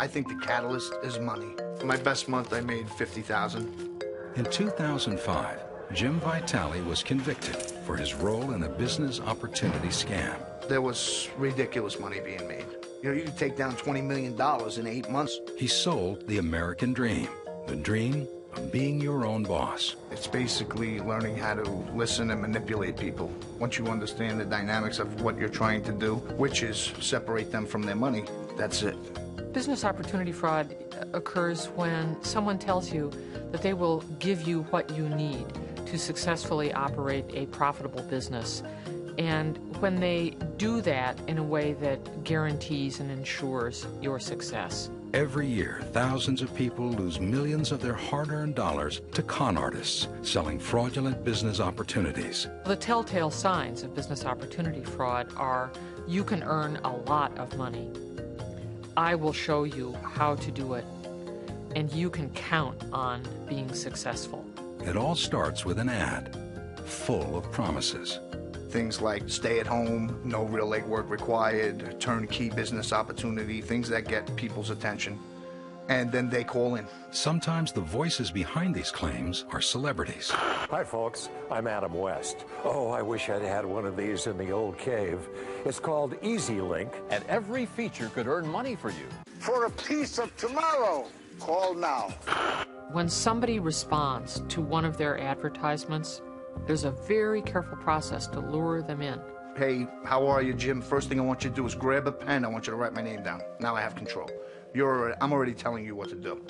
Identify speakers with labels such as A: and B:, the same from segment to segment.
A: I think the catalyst is money. My best month, I made $50,000.
B: In 2005, Jim Vitale was convicted for his role in a business opportunity scam.
A: There was ridiculous money being made. You know, you could take down $20 million in 8 months.
B: He sold the American dream, the dream of being your own boss.
A: It's basically learning how to listen and manipulate people. Once you understand the dynamics of what you're trying to do, which is separate them from their money, that's it.
C: Business opportunity fraud occurs when someone tells you that they will give you what you need to successfully operate a profitable business. And when they do that in a way that guarantees and ensures your success.
B: Every year, thousands of people lose millions of their hard-earned dollars to con artists selling fraudulent business opportunities.
C: The telltale signs of business opportunity fraud are you can earn a lot of money. I will show you how to do it, and you can count on being successful.
B: It all starts with an ad full of promises.
A: Things like stay at home, no real legwork required, turnkey business opportunity, things that get people's attention. And then they call in.
B: Sometimes the voices behind these claims are celebrities.
D: Hi, folks. I'm Adam West. Oh, I wish I'd had one of these in the old cave. It's called Easy Link.
E: And every feature could earn money for you.
F: For a piece of tomorrow, call now.
C: When somebody responds to one of their advertisements, there's a very careful process to lure them in.
A: Hey, how are you, Jim? First thing I want you to do is grab a pen. I want you to write my name down. Now I have control. I'm already telling you what to do.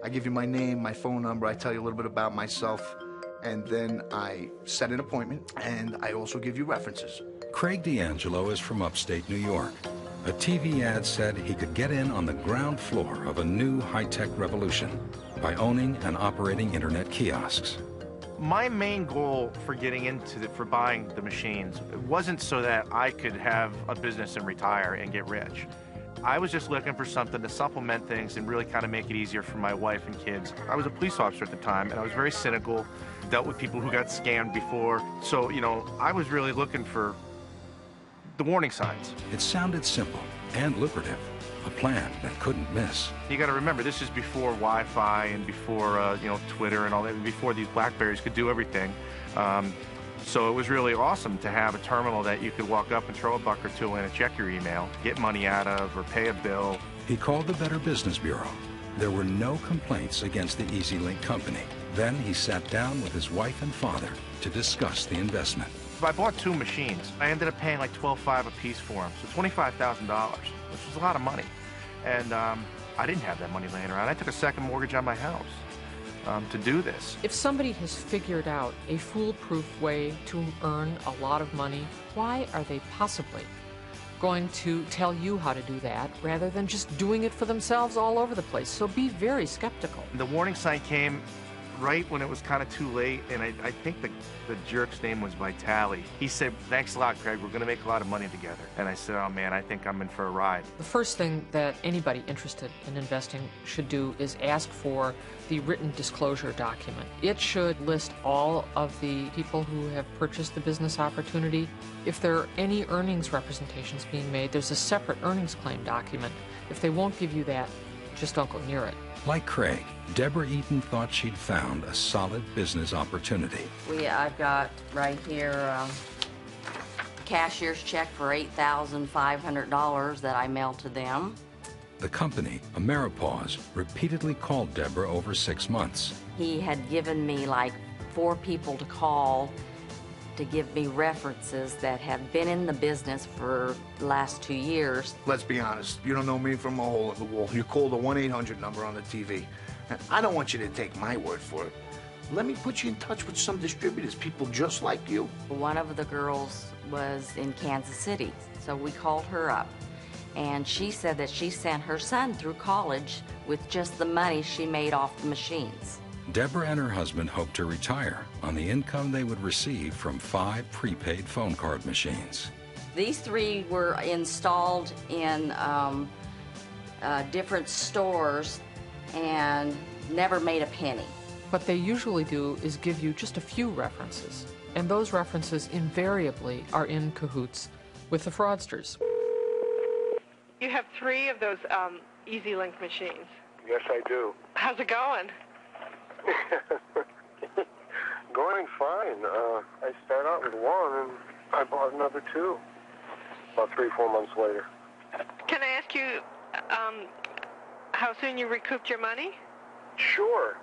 A: I give you my name, my phone number. I tell you a little bit about myself. And then I set an appointment. And I also give you references.
B: Craig D'Angelo is from upstate New York. A TV ad said he could get in on the ground floor of a new high-tech revolution by owning and operating internet kiosks.
G: My main goal for buying the machines wasn't so that I could have a business and retire and get rich. I was just looking for something to supplement things and really kind of make it easier for my wife and kids. I was a police officer at the time, and I was very cynical, dealt with people who got scammed before. So, you know, I was really looking for the warning signs.
B: It sounded simple and lucrative. A plan that couldn't miss.
G: You got to remember, this is before Wi-Fi and before Twitter and all that, before these Blackberries could do everything. So it was really awesome to have a terminal that you could walk up and throw $1 or $2 in and check your email, get money out of, or pay a bill.
B: He called the Better Business Bureau. There were no complaints against the EasyLink company. Then he sat down with his wife and father to discuss the investment.
G: I bought 2 machines. I ended up paying like $12,500 a piece for them, so $25,000, which was a lot of money. And I didn't have that money laying around. I took a second mortgage on my house to do this.
C: If somebody has figured out a foolproof way to earn a lot of money, why are they possibly going to tell you how to do that rather than just doing it for themselves all over the place? So be very skeptical.
G: The warning sign came right when it was kind of too late, and I think the jerk's name was Vitale. He said, "Thanks a lot, Craig, we're going to make a lot of money together." And I said, "Oh man, I think I'm in for a ride."
C: The first thing that anybody interested in investing should do is ask for the written disclosure document. It should list all of the people who have purchased the business opportunity. If there are any earnings representations being made, there's a separate earnings claim document. If they won't give you that, just don't go near it.
B: Like Craig, Deborah Eaton thought she'd found a solid business opportunity.
H: I've got right here a cashier's check for $8,500 that I mailed to them.
B: The company, Ameripause, repeatedly called Deborah over 6 months.
H: He had given me like 4 people to call to give me references that have been in the business for the last 2 years.
A: Let's be honest, you don't know me from a hole in the wall. You call the 1-800 number on the TV. I don't want you to take my word for it. Let me put you in touch with some distributors, people just like you.
H: One of the girls was in Kansas City, so we called her up. And she said that she sent her son through college with just the money she made off the machines.
B: Deborah and her husband hoped to retire on the income they would receive from 5 prepaid phone card machines.
H: These 3 were installed in different stores and never made a penny.
C: What they usually do is give you just a few references, and those references invariably are in cahoots with the fraudsters.
I: You have 3 of those EZ-Link machines?
J: Yes, I do.
I: How's it going?
J: Going fine. I started out with one, and I bought another two about 3-4 months later.
I: Can I ask you how soon you recouped your money?
J: Sure.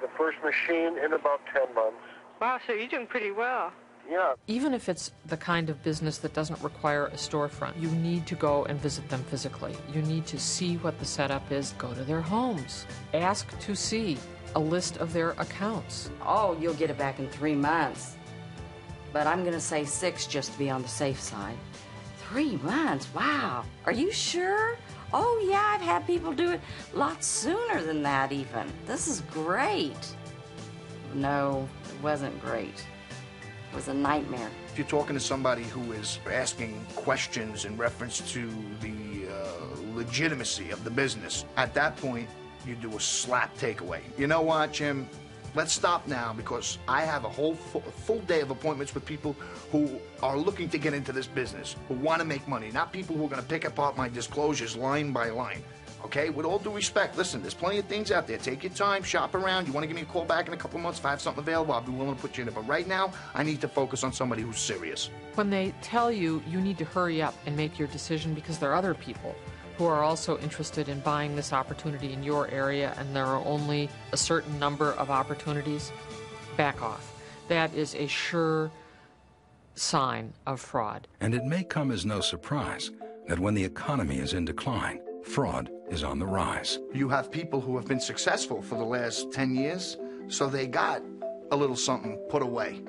J: The first machine in about 10 months.
I: Wow, so you're doing pretty well.
J: Yeah.
C: Even if it's the kind of business that doesn't require a storefront, you need to go and visit them physically. You need to see what the setup is. Go to their homes. Ask to see a list of their accounts.
H: Oh, you'll get it back in 3 months. But I'm going to say 6 just to be on the safe side. 3 months? Wow. Are you sure? Oh, yeah, I've had people do it lots sooner than that even. This is great. No, it wasn't great. It was a nightmare.
A: If you're talking to somebody who is asking questions in reference to the legitimacy of the business, at that point, you do a slap takeaway. You know what, Jim? Let's stop now, because I have a whole full day of appointments with people who are looking to get into this business, who want to make money, not people who are going to pick apart my disclosures line by line. Okay, with all due respect, listen, there's plenty of things out there. Take your time, shop around. You want to give me a call back in a couple of months? If I have something available, I'll be willing to put you in it. But right now, I need to focus on somebody who's serious.
C: When they tell you you need to hurry up and make your decision because there are other people who are also interested in buying this opportunity in your area and there are only a certain number of opportunities, back off. That is a sure sign of fraud.
B: And it may come as no surprise that when the economy is in decline, fraud is on the rise.
A: You have people who have been successful for the last 10 years, so they got a little something put away.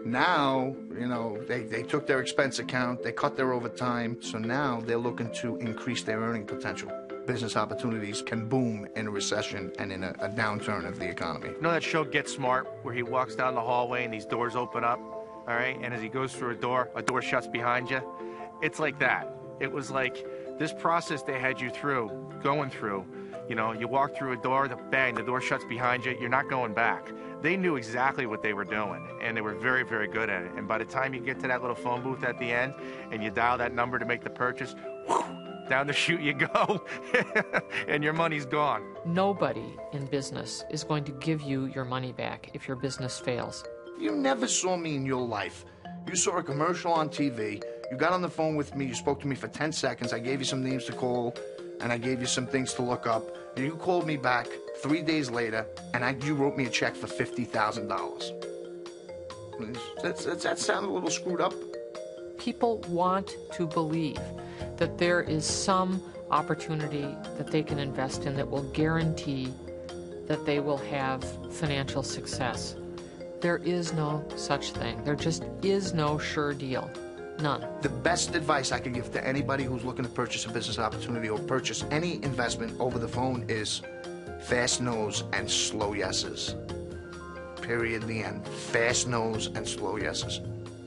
A: Now, you know, they took their expense account, they cut their overtime, so now they're looking to increase their earning potential. Business opportunities can boom in a recession and in a downturn of the economy.
G: You know that show Get Smart, where he walks down the hallway and these doors open up, all right? And as he goes through a door shuts behind you. It's like that. It was like this process they had you going through. You know, you walk through a door, bang, the door shuts behind you, you're not going back. They knew exactly what they were doing, and they were very, very good at it. And by the time you get to that little phone booth at the end, and you dial that number to make the purchase, whew, down the chute you go, and your money's gone.
C: Nobody in business is going to give you your money back if your business fails.
A: You never saw me in your life. You saw a commercial on TV, you got on the phone with me, you spoke to me for 10 seconds, I gave you some names to call, and I gave you some things to look up, and you called me back 3 days later, and you wrote me a check for $50,000. Does that sound a little screwed up?
C: People want to believe that there is some opportunity that they can invest in that will guarantee that they will have financial success. There is no such thing. There just is no sure deal. None.
A: The best advice I could give to anybody who's looking to purchase a business opportunity or purchase any investment over the phone is fast no's and slow yeses. Period, the end. Fast no's and slow yeses.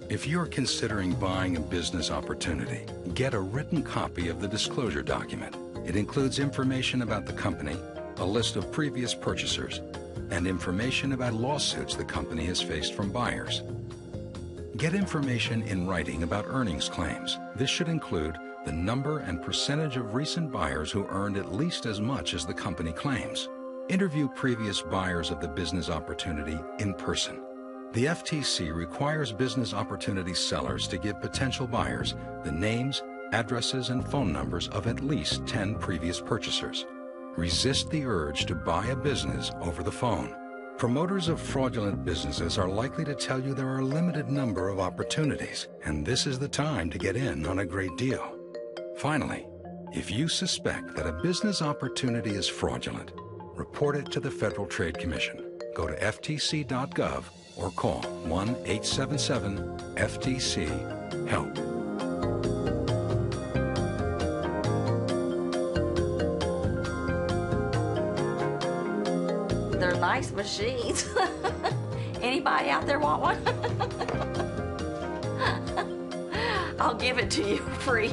B: If you're considering buying a business opportunity, get a written copy of the disclosure document. It includes information about the company, a list of previous purchasers, and information about lawsuits the company has faced from buyers. Get information in writing about earnings claims. This should include the number and percentage of recent buyers who earned at least as much as the company claims. Interview previous buyers of the business opportunity in person. The FTC requires business opportunity sellers to give potential buyers the names, addresses, and phone numbers of at least 10 previous purchasers. Resist the urge to buy a business over the phone. Promoters of fraudulent businesses are likely to tell you there are a limited number of opportunities, and this is the time to get in on a great deal. Finally, if you suspect that a business opportunity is fraudulent, report it to the Federal Trade Commission. Go to ftc.gov or call 1-877-FTC-HELP.
H: They're nice machines. Anybody out there want one? I'll give it to you free.